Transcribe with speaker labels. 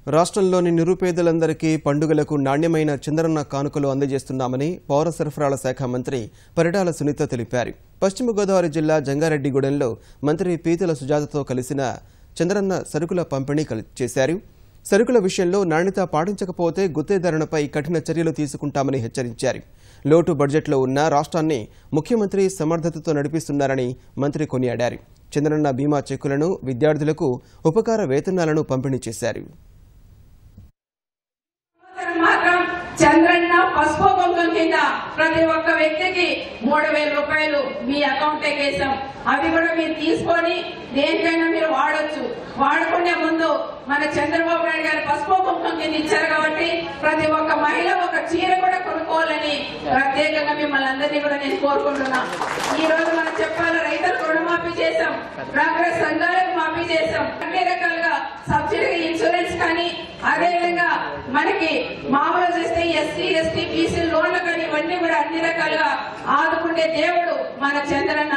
Speaker 1: రాష్ట్రంలోని నిరుపేదలందరికీ పండుగలకు నాణ్యమైన చంద్రన్న కానుకలు అందజేస్తున్నామని పౌర సరఫరాల శాఖ మంత్రి పరిటాల సునీత తెలిపారు. పశ్చిమ గోదావరి జిల్లా జంగారెడ్డిగూడెంలో మంత్రి పీతల సుజాతతో కలిసిన చంద్రన్న సరుకుల పంపిణీ చేశారు. సరుకుల విషయంలో నాణ్యత పాటించకపోతే గుత్తేదారులపై కఠిన చర్యలు తీసుకుంటామని హెచ్చరించారు. లోటు బడ్జెట్లో ఉన్న రాష్ట్రాన్ని ముఖ్యమంత్రి సమర్థతతో నడిపిస్తున్నారని మంత్రి కొనియాడారు. చంద్రన్న బీమా చెక్కులను, విద్యార్థులకు ఉపకార వేతనాలను పంపిణీ చేశారు.
Speaker 2: చంద్రన్న పసుపు కుంకుమ కింద ప్రతి ఒక్క వ్యక్తికి 3000 రూపాయలు మీ అకౌంట్ వేసాం. అవి కూడా మీరు తీసుకొని దేనికైనా మీరు వాడొచ్చు. వాడుకునే ముందు మన చంద్రబాబు నాయుడు గారు పసుపు కుంకుమ కింద ఇచ్చారు కాబట్టి ప్రతి ఒక్క మహిళ ఒక చీర కూడా కొనుక్కోవాలని ప్రత్యేకంగా మిమ్మల్ని అందరినీ కూడా నేను కోరుకుంటున్నా. ఈ రోజు మనం చెప్పాలి, రైతులకు రుణమాఫీ చేశాం, డ్వాక్రా సంఘాలకు మాఫీ చేశాం, అన్ని రకాలుగా సబ్సిడీ ఇన్సూరెన్స్ కానీ, అదేవిధంగా మనకి మామూలు చేస్తే ఎస్సీ ఎస్టీ బీసీ లోన్లు కానీ ఇవన్నీ కూడా అన్ని రకాలుగా ఆదుకునే దేవుడు మన చంద్రన్న.